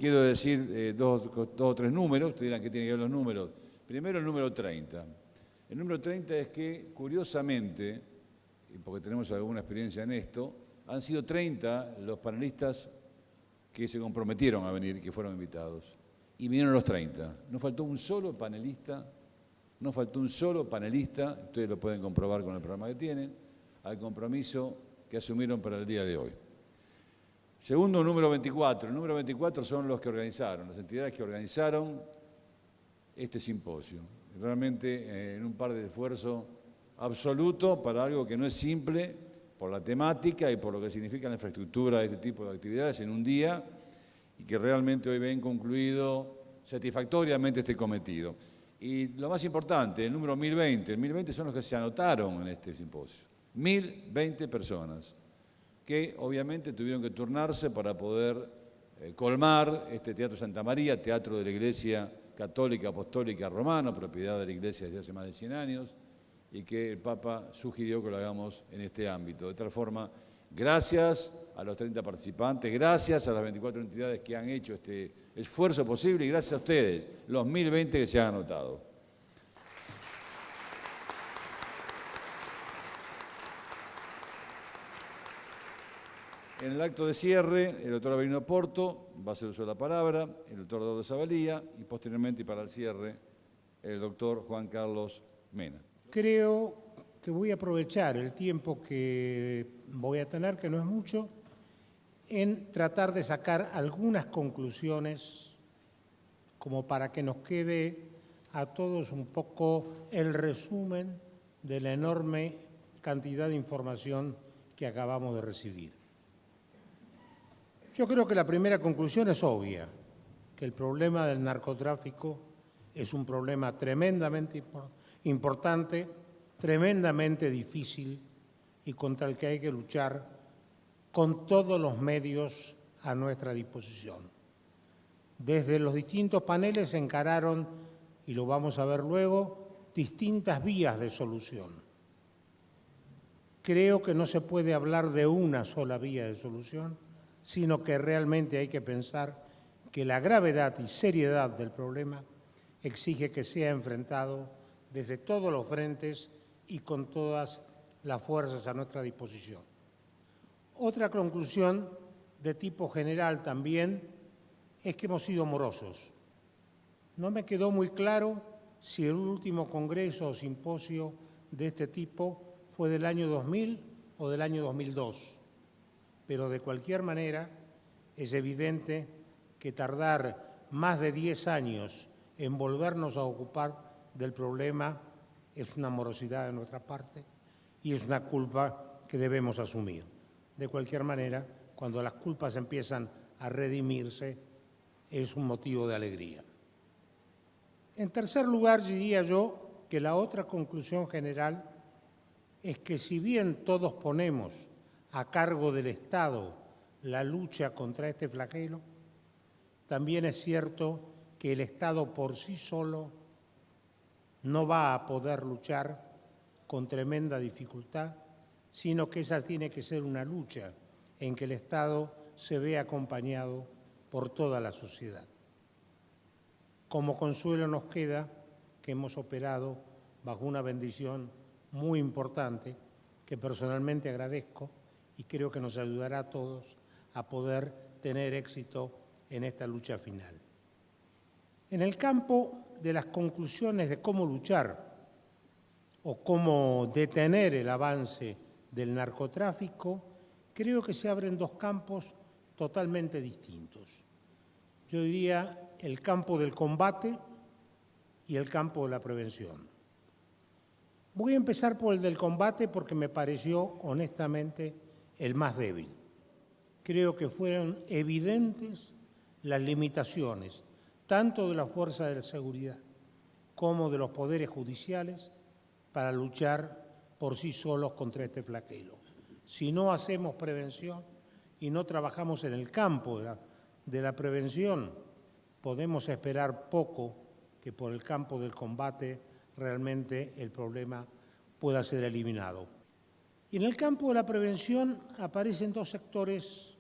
quiero decir dos o tres números, ustedes dirán que tienen que ver los números. Primero el número 30. El número 30 es que, curiosamente, y porque tenemos alguna experiencia en esto, han sido 30 los panelistas que se comprometieron a venir, que fueron invitados. Y vinieron los 30. No faltó un solo panelista, ustedes lo pueden comprobar con el programa que tienen, al compromiso que asumieron para el día de hoy. Segundo, el número 24. El número 24 son los que organizaron, las entidades que organizaron este simposio. Realmente en un par de esfuerzo absoluto para algo que no es simple por la temática y por lo que significa la infraestructura de este tipo de actividades en un día y que realmente hoy ven concluido satisfactoriamente este cometido. Y lo más importante, el número 1020. El 1020 son los que se anotaron en este simposio. 1020 personas que obviamente tuvieron que turnarse para poder colmar este Teatro Santa María, teatro de la Iglesia Católica Apostólica Romana, propiedad de la Iglesia desde hace más de 100 años, y que el Papa sugirió que lo hagamos en este ámbito. De tal forma, gracias a los 30 participantes, gracias a las 24 entidades que han hecho este esfuerzo posible y gracias a ustedes, los 1020 que se han anotado. En el acto de cierre, el doctor Avelino Porto va a hacer uso de la palabra, el doctor Eduardo Zavalía y posteriormente y para el cierre, el doctor Juan Carlos Mena. Creo que voy a aprovechar el tiempo que voy a tener, que no es mucho, en tratar de sacar algunas conclusiones como para que nos quede a todos un poco el resumen de la enorme cantidad de información que acabamos de recibir. Yo creo que la primera conclusión es obvia, que el problema del narcotráfico es un problema tremendamente importante, tremendamente difícil y contra el que hay que luchar con todos los medios a nuestra disposición. Desde los distintos paneles se encararon, y lo vamos a ver luego, distintas vías de solución. Creo que no se puede hablar de una sola vía de solución, sino que realmente hay que pensar que la gravedad y seriedad del problema exige que sea enfrentado desde todos los frentes y con todas las fuerzas a nuestra disposición. Otra conclusión de tipo general también es que hemos sido morosos. No me quedó muy claro si el último congreso o simposio de este tipo fue del año 2000 o del año 2002. Pero de cualquier manera es evidente que tardar más de 10 años en volvernos a ocupar del problema es una morosidad de nuestra parte y es una culpa que debemos asumir. De cualquier manera, cuando las culpas empiezan a redimirse, es un motivo de alegría. En tercer lugar, diría yo que la otra conclusión general es que si bien todos ponemos a cargo del Estado la lucha contra este flagelo, también es cierto que el Estado por sí solo no va a poder luchar con tremenda dificultad, sino que esa tiene que ser una lucha en que el Estado se vea acompañado por toda la sociedad. Como consuelo nos queda que hemos operado bajo una bendición muy importante que personalmente agradezco y creo que nos ayudará a todos a poder tener éxito en esta lucha final. En el campo de las conclusiones de cómo luchar o cómo detener el avance del narcotráfico, creo que se abren dos campos totalmente distintos. Yo diría el campo del combate y el campo de la prevención. Voy a empezar por el del combate porque me pareció honestamente el más débil. Creo que fueron evidentes las limitaciones, tanto de la fuerza de la seguridad como de los poderes judiciales, para luchar por sí solos contra este flagelo. Si no hacemos prevención y no trabajamos en el campo de la prevención, podemos esperar poco que por el campo del combate realmente el problema pueda ser eliminado. Y en el campo de la prevención aparecen dos sectores,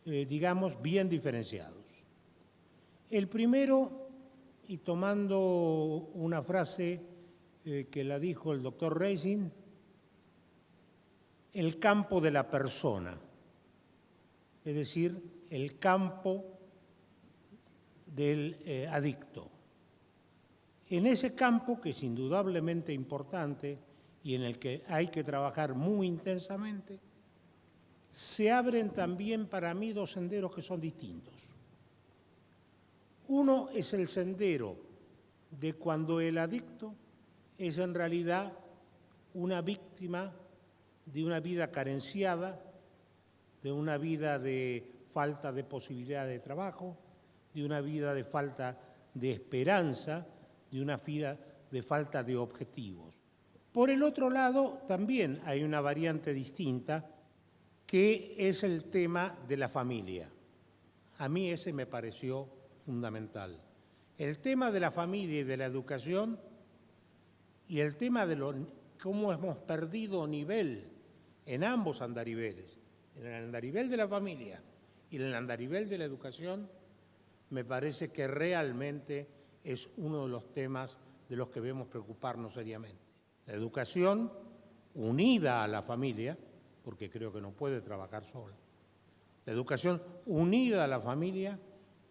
digamos, bien diferenciados. El primero, y tomando una frase que la dijo el doctor Reising, el campo de la persona, es decir, el campo del adicto. En ese campo, que es indudablemente importante y en el que hay que trabajar muy intensamente, se abren también para mí dos senderos que son distintos. Uno es el sendero de cuando el adicto es en realidad una víctima de una vida carenciada, de una vida de falta de posibilidad de trabajo, de una vida de falta de esperanza, de una vida de falta de objetivos. Por el otro lado, también hay una variante distinta, que es el tema de la familia. A mí ese me pareció fundamental. El tema de la familia y de la educación y el tema de cómo hemos perdido nivel en ambos andariveles, en el andarivel de la familia y en el andarivel de la educación, me parece que realmente es uno de los temas de los que debemos preocuparnos seriamente. La educación unida a la familia, porque creo que no puede trabajar sola. La educación unida a la familia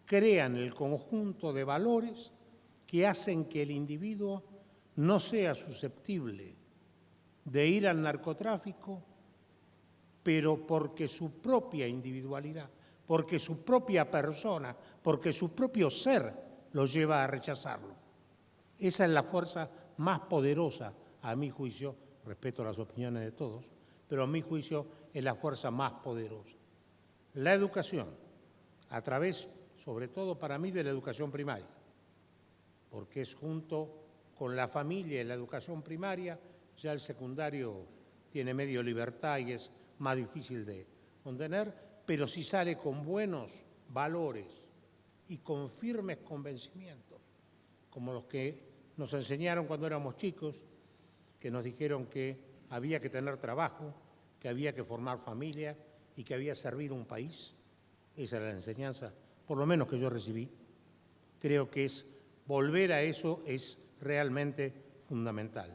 crean el conjunto de valores que hacen que el individuo no sea susceptible de ir al narcotráfico, pero porque su propia individualidad, porque su propia persona, porque su propio ser lo lleva a rechazarlo. Esa es la fuerza más poderosa, a mi juicio, respeto las opiniones de todos, pero a mi juicio es la fuerza más poderosa. La educación, a través, sobre todo para mí, de la educación primaria, porque es junto con la familia y la educación primaria, ya el secundario tiene medio libertad y es más difícil de contener, pero si sale con buenos valores y con firmes convencimientos, como los que nos enseñaron cuando éramos chicos, que nos dijeron que había que tener trabajo, que había que formar familia y que había que servir un país. Esa era la enseñanza, por lo menos que yo recibí. Creo que volver a eso es realmente fundamental.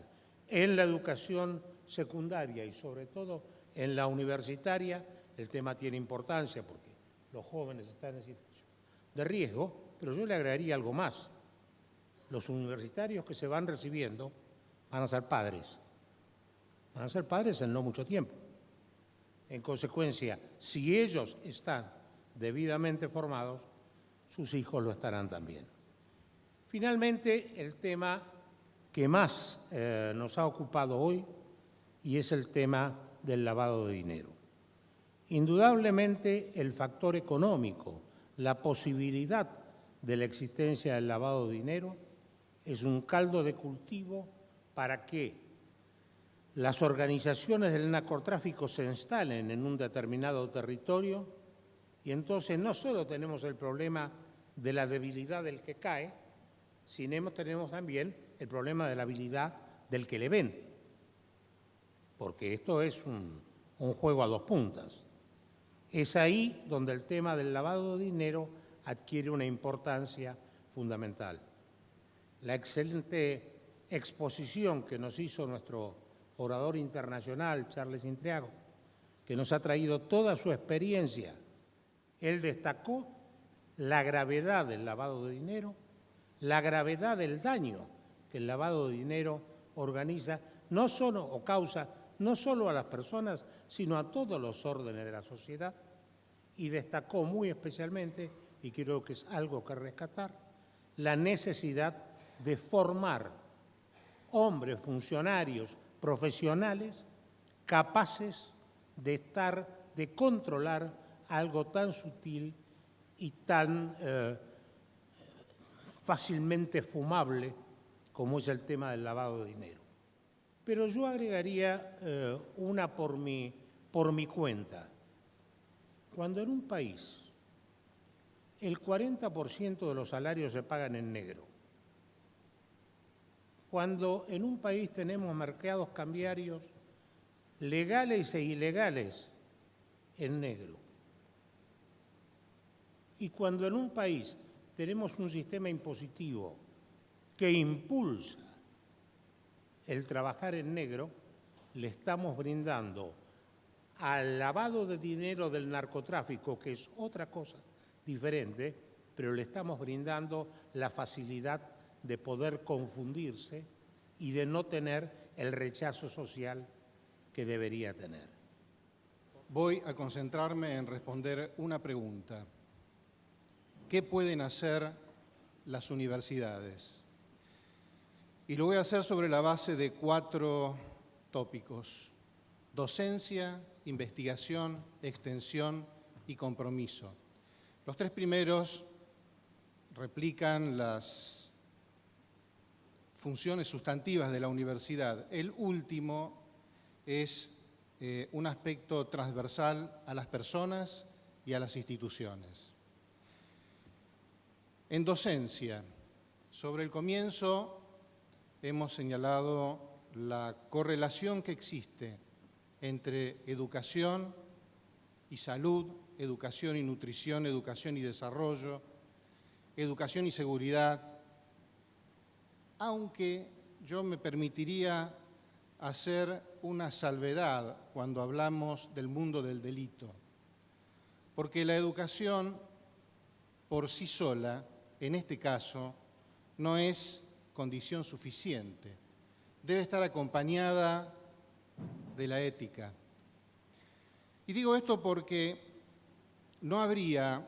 En la educación secundaria y sobre todo en la universitaria, el tema tiene importancia porque los jóvenes están en situación de riesgo, pero yo le agregaría algo más. Los universitarios que se van recibiendo van a ser padres. Van a ser padres en no mucho tiempo. En consecuencia, si ellos están debidamente formados, sus hijos lo estarán también. Finalmente, el tema que más nos ha ocupado hoy y es el tema del lavado de dinero. Indudablemente, el factor económico, la posibilidad de la existencia del lavado de dinero es un caldo de cultivo para que las organizaciones del narcotráfico se instalen en un determinado territorio y entonces no solo tenemos el problema de la debilidad del que cae, sino tenemos también el problema de la habilidad del que le vende, porque esto es un juego a dos puntas. Es ahí donde el tema del lavado de dinero adquiere una importancia fundamental. La excelente exposición que nos hizo nuestro orador internacional, Charles Intriago, que nos ha traído toda su experiencia, él destacó la gravedad del lavado de dinero, la gravedad del daño que el lavado de dinero organiza, no solo o causa, no solo a las personas, sino a todos los órdenes de la sociedad, y destacó muy especialmente, y creo que es algo que rescatar, la necesidad de formar hombres, funcionarios, profesionales, capaces de controlar algo tan sutil y tan fácilmente fumable como es el tema del lavado de dinero. Pero yo agregaría una por mi cuenta. Cuando en un país el 40% de los salarios se pagan en negro, cuando en un país tenemos mercados cambiarios legales e ilegales en negro, y cuando en un país tenemos un sistema impositivo que impulsa el trabajar en negro, le estamos brindando al lavado de dinero del narcotráfico, que es otra cosa diferente, pero le estamos brindando la facilidad de poder confundirse y de no tener el rechazo social que debería tener. Voy a concentrarme en responder una pregunta. ¿Qué pueden hacer las universidades? Y lo voy a hacer sobre la base de 4 tópicos: docencia, investigación, extensión y compromiso. Los 3 primeros replican las funciones sustantivas de la universidad. El último es un aspecto transversal a las personas y a las instituciones. En docencia, sobre el comienzo hemos señalado la correlación que existe entre educación y salud, educación y nutrición, educación y desarrollo, educación y seguridad, aunque yo me permitiría hacer una salvedad cuando hablamos del mundo del delito, porque la educación por sí sola, en este caso, no es condición suficiente. Debe estar acompañada de la ética. Y digo esto porque no habría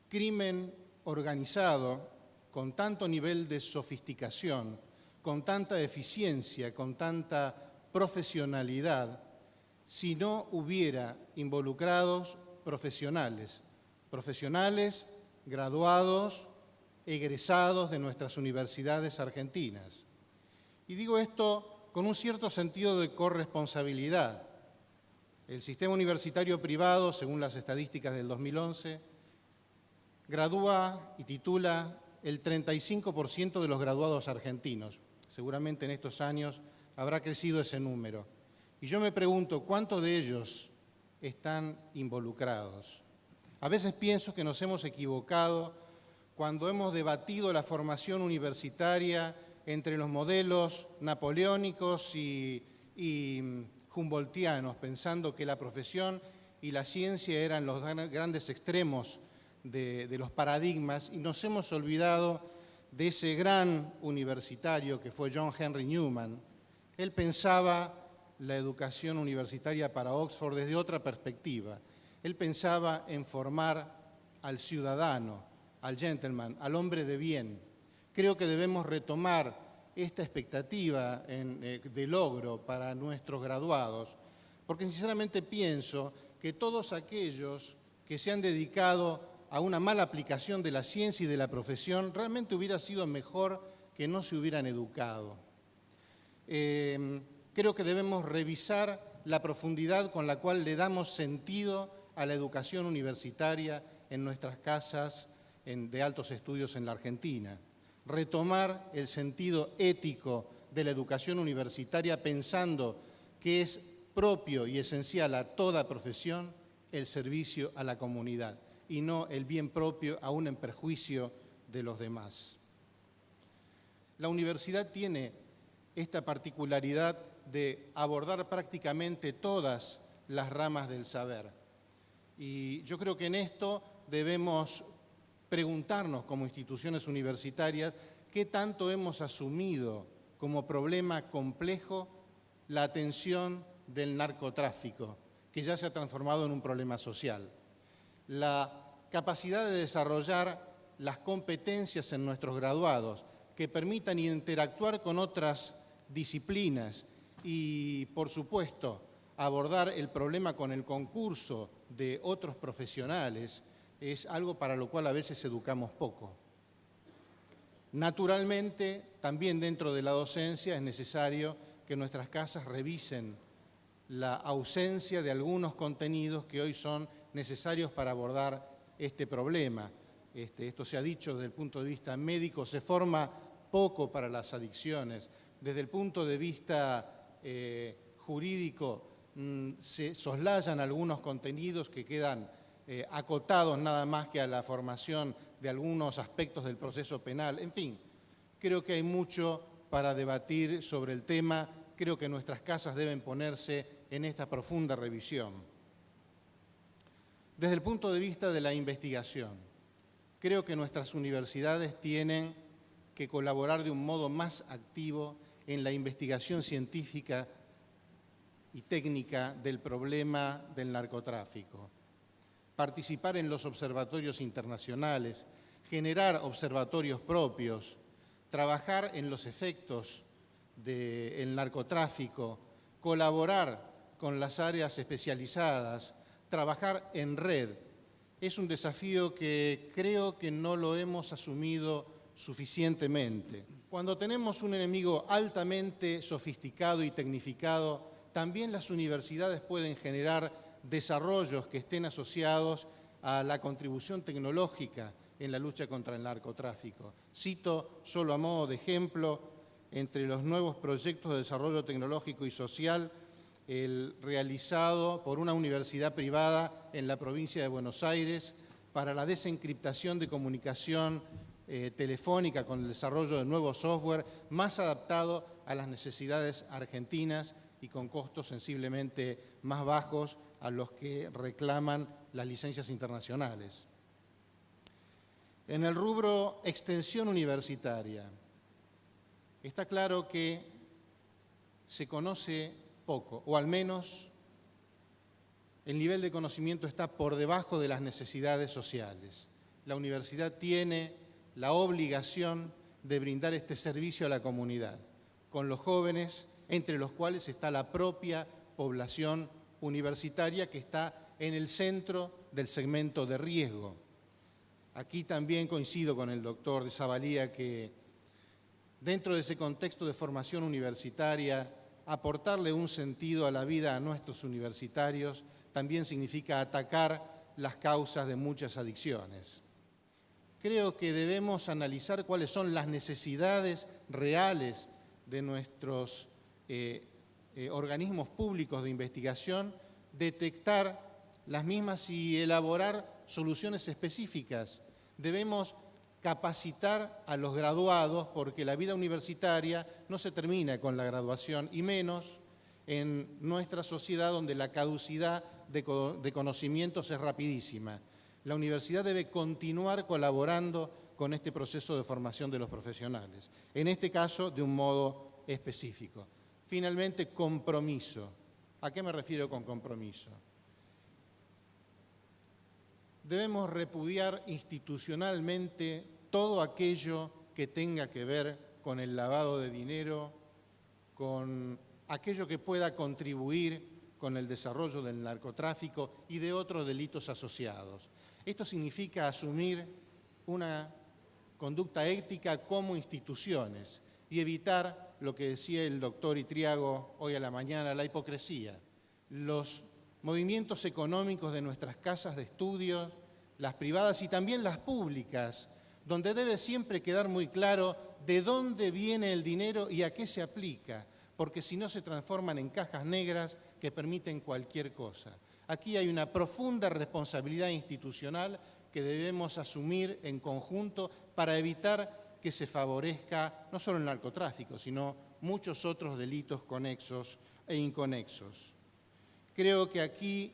crimen organizado con tanto nivel de sofisticación, con tanta eficiencia, con tanta profesionalidad, si no hubiera involucrados profesionales graduados, egresados de nuestras universidades argentinas. Y digo esto con un cierto sentido de corresponsabilidad. El sistema universitario privado, según las estadísticas del 2011, gradúa y titula el 35% de los graduados argentinos. Seguramente en estos años habrá crecido ese número. Y yo me pregunto, ¿cuántos de ellos están involucrados? A veces pienso que nos hemos equivocado cuando hemos debatido la formación universitaria entre los modelos napoleónicos y humboldtianos, pensando que la profesión y la ciencia eran los grandes extremos de los paradigmas, y nos hemos olvidado de ese gran universitario que fue John Henry Newman. Él pensaba la educación universitaria para Oxford desde otra perspectiva. Él pensaba en formar al ciudadano, al gentleman, al hombre de bien. Creo que debemos retomar esta expectativa de logro para nuestros graduados, porque sinceramente pienso que todos aquellos que se han dedicado a una mala aplicación de la ciencia y de la profesión, realmente hubiera sido mejor que no se hubieran educado. Creo que debemos revisar la profundidad con la cual le damos sentido a la educación universitaria en nuestras casas de altos estudios en la Argentina. Retomar el sentido ético de la educación universitaria pensando que es propio y esencial a toda profesión el servicio a la comunidad y no el bien propio aún en perjuicio de los demás. La universidad tiene esta particularidad de abordar prácticamente todas las ramas del saber. Y yo creo que en esto debemos preguntarnos como instituciones universitarias qué tanto hemos asumido como problema complejo la atención del narcotráfico, que ya se ha transformado en un problema social. La capacidad de desarrollar las competencias en nuestros graduados que permitan interactuar con otras disciplinas y, por supuesto, abordar el problema con el concurso de otros profesionales es algo para lo cual a veces educamos poco. Naturalmente, también dentro de la docencia es necesario que nuestras casas revisen la ausencia de algunos contenidos que hoy son necesarios para abordar este problema. Esto se ha dicho desde el punto de vista médico, se forma poco para las adicciones. Desde el punto de vista jurídico, se soslayan algunos contenidos que quedan acotados nada más que a la formación de algunos aspectos del proceso penal. En fin, creo que hay mucho para debatir sobre el tema. Creo que nuestras casas deben ponerse en esta profunda revisión. Desde el punto de vista de la investigación, creo que nuestras universidades tienen que colaborar de un modo más activo en la investigación científica y técnica del problema del narcotráfico. Participar en los observatorios internacionales, generar observatorios propios, trabajar en los efectos del narcotráfico, colaborar con las áreas especializadas, trabajar en red. Es un desafío que creo que no lo hemos asumido suficientemente. Cuando tenemos un enemigo altamente sofisticado y tecnificado, también las universidades pueden generar desarrollos que estén asociados a la contribución tecnológica en la lucha contra el narcotráfico. Cito solo a modo de ejemplo, entre los nuevos proyectos de desarrollo tecnológico y social, el realizado por una universidad privada en la provincia de Buenos Aires para la desencriptación de comunicación telefónica con el desarrollo de nuevo software más adaptado a las necesidades argentinas y con costos sensiblemente más bajos a los que reclaman las licencias internacionales. En el rubro extensión universitaria, está claro que se conoce poco, o al menos el nivel de conocimiento está por debajo de las necesidades sociales. La universidad tiene la obligación de brindar este servicio a la comunidad, con los jóvenes, entre los cuales está la propia población universitaria que está en el centro del segmento de riesgo. Aquí también coincido con el doctor de Zavalía que dentro de ese contexto de formación universitaria, aportarle un sentido a la vida a nuestros universitarios también significa atacar las causas de muchas adicciones. Creo que debemos analizar cuáles son las necesidades reales de nuestros organismos públicos de investigación, detectar las mismas y elaborar soluciones específicas. Debemos capacitar a los graduados porque la vida universitaria no se termina con la graduación y menos en nuestra sociedad donde la caducidad de conocimientos es rapidísima. La universidad debe continuar colaborando con este proceso de formación de los profesionales, en este caso de un modo específico. Finalmente, compromiso. ¿A qué me refiero con compromiso? Debemos repudiar institucionalmente todo aquello que tenga que ver con el lavado de dinero, con aquello que pueda contribuir con el desarrollo del narcotráfico y de otros delitos asociados. Esto significa asumir una conducta ética como instituciones y evitar lo que decía el doctor Itriago hoy a la mañana, la hipocresía. Los movimientos económicos de nuestras casas de estudios, las privadas y también las públicas, donde debe siempre quedar muy claro de dónde viene el dinero y a qué se aplica, porque si no se transforman en cajas negras que permiten cualquier cosa. Aquí hay una profunda responsabilidad institucional que debemos asumir en conjunto para evitar que se favorezca no solo el narcotráfico, sino muchos otros delitos conexos e inconexos. Creo que aquí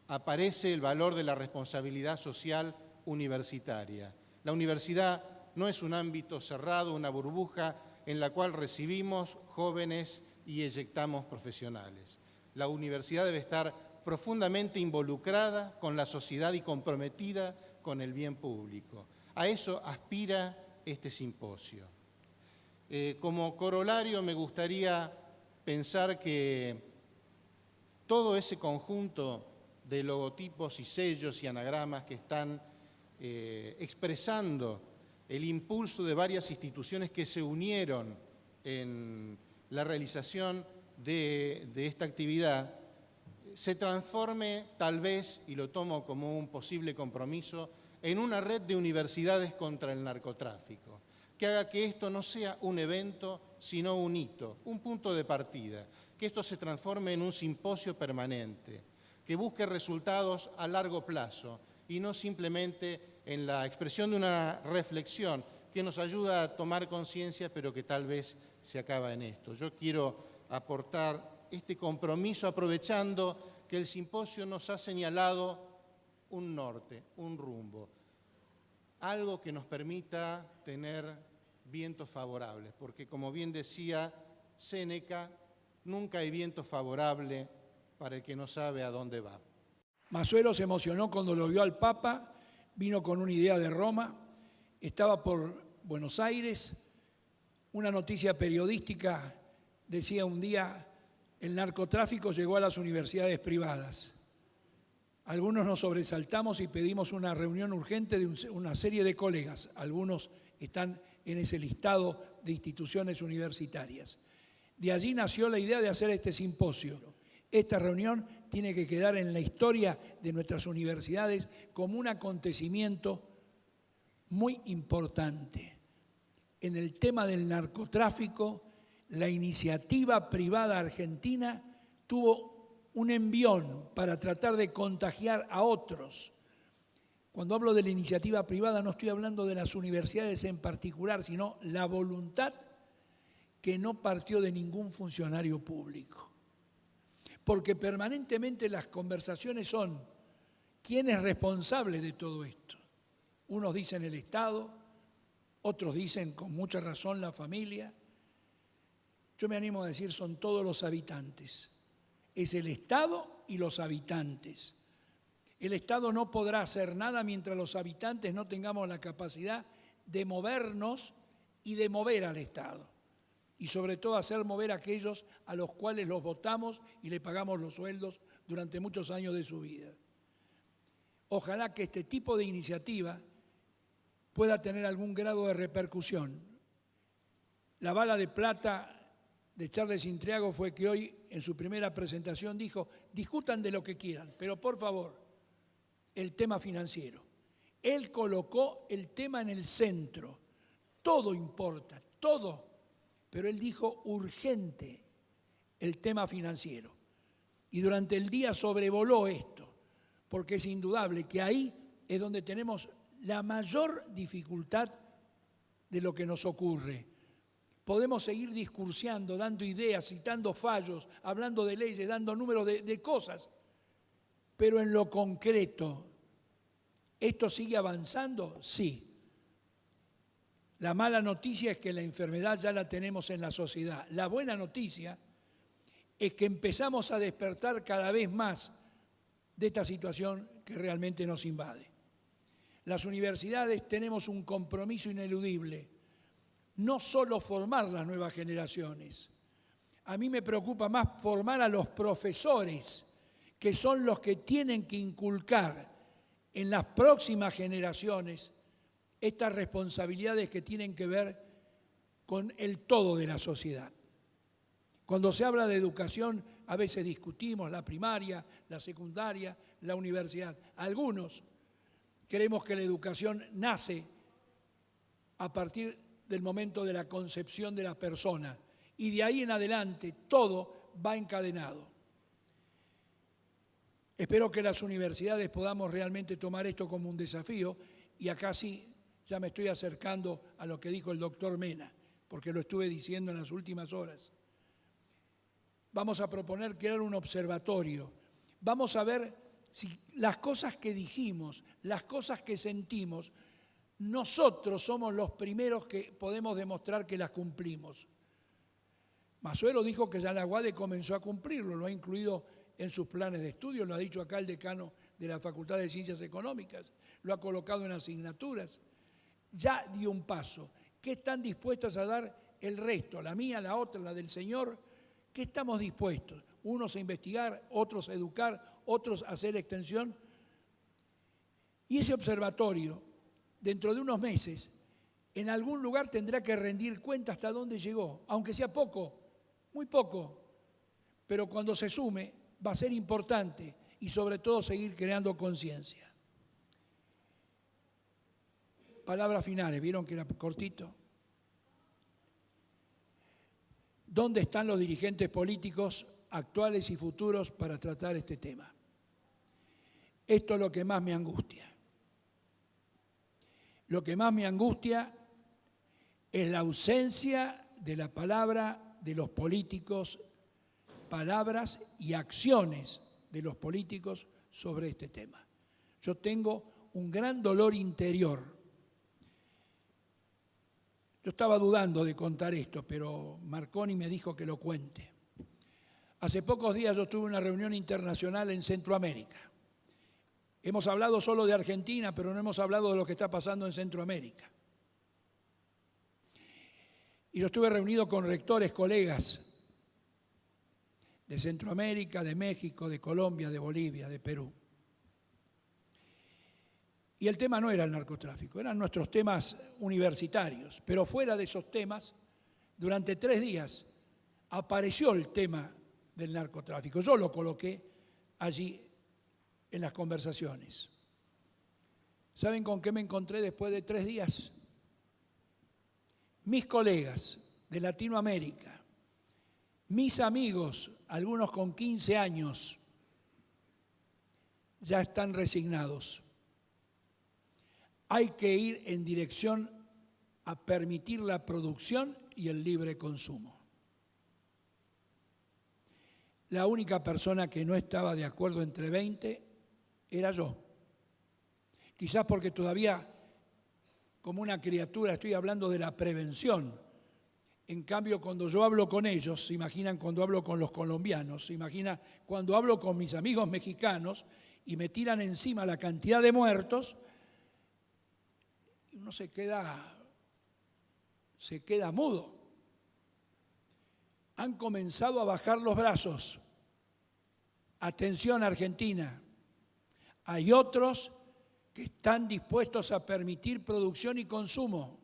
aparece el valor de la responsabilidad social universitaria. La universidad no es un ámbito cerrado, una burbuja en la cual recibimos jóvenes y eyectamos profesionales. La universidad debe estar profundamente involucrada con la sociedad y comprometida con el bien público. A eso aspira este simposio. Como corolario me gustaría pensar que todo ese conjunto de logotipos y sellos y anagramas que están expresando el impulso de varias instituciones que se unieron en la realización de esta actividad, se transforme tal vez, y lo tomo como un posible compromiso, en una red de universidades contra el narcotráfico, que haga que esto no sea un evento, sino un hito, un punto de partida, que esto se transforme en un simposio permanente, que busque resultados a largo plazo y no simplemente en la expresión de una reflexión que nos ayuda a tomar conciencia, pero que tal vez se acaba en esto. Yo quiero aportar este compromiso aprovechando que el simposio nos ha señalado un norte, un rumbo, algo que nos permita tener vientos favorables, porque como bien decía Séneca, nunca hay viento favorable para el que no sabe a dónde va. Massuelo se emocionó cuando lo vio al Papa, vino con una idea de Roma, estaba por Buenos Aires, una noticia periodística decía un día, el narcotráfico llegó a las universidades privadas. Algunos nos sobresaltamos y pedimos una reunión urgente de una serie de colegas, algunos están en ese listado de instituciones universitarias. De allí nació la idea de hacer este simposio. Esta reunión tiene que quedar en la historia de nuestras universidades como un acontecimiento muy importante. En el tema del narcotráfico, la iniciativa privada argentina tuvo un envión para tratar de contagiar a otros. Cuando hablo de la iniciativa privada no estoy hablando de las universidades en particular, sino la voluntad que no partió de ningún funcionario público. Porque permanentemente las conversaciones son ¿quién es responsable de todo esto? Unos dicen el Estado, otros dicen con mucha razón la familia. Yo me animo a decir son todos los habitantes. Es el Estado y los habitantes. El Estado no podrá hacer nada mientras los habitantes no tengamos la capacidad de movernos y de mover al Estado. Y sobre todo hacer mover a aquellos a los cuales los votamos y le pagamos los sueldos durante muchos años de su vida. Ojalá que este tipo de iniciativa pueda tener algún grado de repercusión. La bala de plata de Charles Intriago fue que hoy en su primera presentación dijo, discutan de lo que quieran, pero por favor, el tema financiero. Él colocó el tema en el centro. Todo importa, todo. Pero él dijo urgente el tema financiero. Y durante el día sobrevoló esto, porque es indudable que ahí es donde tenemos la mayor dificultad de lo que nos ocurre. Podemos seguir discursiando, dando ideas, citando fallos, hablando de leyes, dando números de cosas, pero en lo concreto, ¿esto sigue avanzando? Sí. La mala noticia es que la enfermedad ya la tenemos en la sociedad. La buena noticia es que empezamos a despertar cada vez más de esta situación que realmente nos invade. Las universidades tenemos un compromiso ineludible, no solo formar las nuevas generaciones. A mí me preocupa más formar a los profesores, que son los que tienen que inculcar en las próximas generaciones estas responsabilidades que tienen que ver con el todo de la sociedad. Cuando se habla de educación, a veces discutimos la primaria, la secundaria, la universidad. Algunos creemos que la educación nace a partir del momento de la concepción de la persona y de ahí en adelante todo va encadenado. Espero que las universidades podamos realmente tomar esto como un desafío y acá sí ya me estoy acercando a lo que dijo el doctor Mena, porque lo estuve diciendo en las últimas horas. Vamos a proponer crear un observatorio. Vamos a ver si las cosas que dijimos, las cosas que sentimos, nosotros somos los primeros que podemos demostrar que las cumplimos. Massuelo dijo que ya la UADE comenzó a cumplirlo, lo ha incluido en sus planes de estudio, lo ha dicho acá el decano de la Facultad de Ciencias Económicas, lo ha colocado en asignaturas. Ya dio un paso. ¿Qué están dispuestas a dar el resto? La mía, la otra, la del señor. ¿Qué estamos dispuestos? Unos a investigar, otros a educar, otros a hacer extensión. Y ese observatorio, dentro de unos meses, en algún lugar tendrá que rendir cuenta hasta dónde llegó, aunque sea poco, muy poco. Pero cuando se sume, va a ser importante y sobre todo seguir creando conciencia. Palabras finales, ¿vieron que era cortito? ¿Dónde están los dirigentes políticos actuales y futuros para tratar este tema? Esto es lo que más me angustia. Lo que más me angustia es la ausencia de la palabra de los políticos, palabras y acciones de los políticos sobre este tema. Yo tengo un gran dolor interior. Yo estaba dudando de contar esto, pero Marconi me dijo que lo cuente. Hace pocos días yo tuve una reunión internacional en Centroamérica. Hemos hablado solo de Argentina, pero no hemos hablado de lo que está pasando en Centroamérica. Y yo estuve reunido con rectores, colegas de Centroamérica, de México, de Colombia, de Bolivia, de Perú. Y el tema no era el narcotráfico, eran nuestros temas universitarios. Pero fuera de esos temas, durante 3 días apareció el tema del narcotráfico. Yo lo coloqué allí en las conversaciones. ¿Saben con qué me encontré después de 3 días? Mis colegas de Latinoamérica, mis amigos, algunos con 15 años, ya están resignados. Hay que ir en dirección a permitir la producción y el libre consumo. La única persona que no estaba de acuerdo entre 20 era yo. Quizás porque todavía, como una criatura, estoy hablando de la prevención. En cambio, cuando yo hablo con ellos, se imaginan cuando hablo con los colombianos, se imagina cuando hablo con mis amigos mexicanos y me tiran encima la cantidad de muertos, uno se queda mudo. Han comenzado a bajar los brazos. Atención, Argentina. Hay otros que están dispuestos a permitir producción y consumo.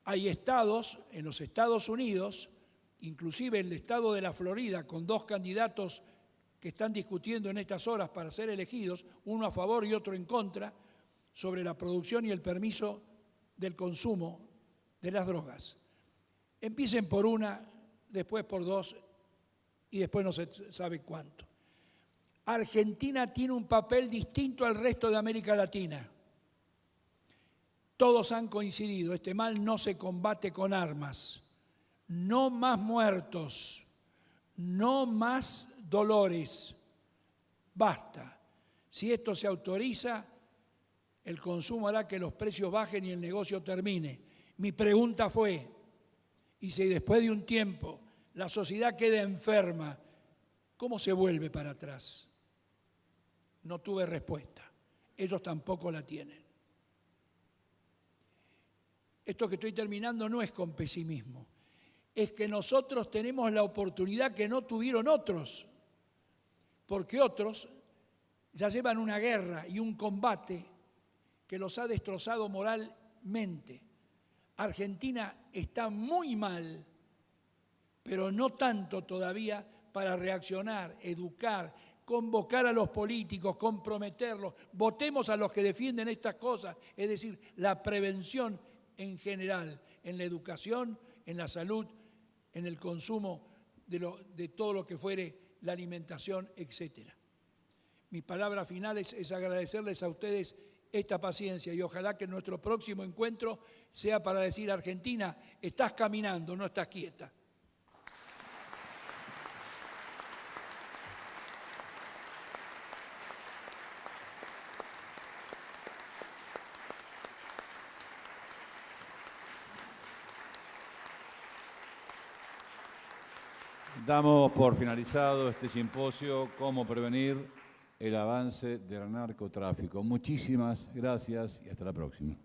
Hay estados, en los Estados Unidos, inclusive el estado de la Florida, con 2 candidatos que están discutiendo en estas horas para ser elegidos, uno a favor y otro en contra, sobre la producción y el permiso del consumo de las drogas. Empiecen por una, después por 2 y después no se sabe cuánto. Argentina tiene un papel distinto al resto de América Latina. Todos han coincidido, este mal no se combate con armas. No más muertos, no más dolores. Basta. Si esto se autoriza, el consumo hará que los precios bajen y el negocio termine. Mi pregunta fue, y si después de un tiempo la sociedad queda enferma, ¿cómo se vuelve para atrás? No tuve respuesta. Ellos tampoco la tienen. Esto que estoy terminando no es con pesimismo. Es que nosotros tenemos la oportunidad que no tuvieron otros. Porque otros ya llevan una guerra y un combate que los ha destrozado moralmente. Argentina está muy mal, pero no tanto todavía para reaccionar, educar, convocar a los políticos, comprometerlos. Votemos a los que defienden estas cosas, es decir, la prevención en general, en la educación, en la salud, en el consumo de todo lo que fuere la alimentación, etc. Mi palabra final es agradecerles a ustedes esta paciencia y ojalá que nuestro próximo encuentro sea para decir, Argentina, estás caminando, no estás quieta. Damos por finalizado este simposio, Cómo prevenir el avance del narcotráfico. Muchísimas gracias y hasta la próxima.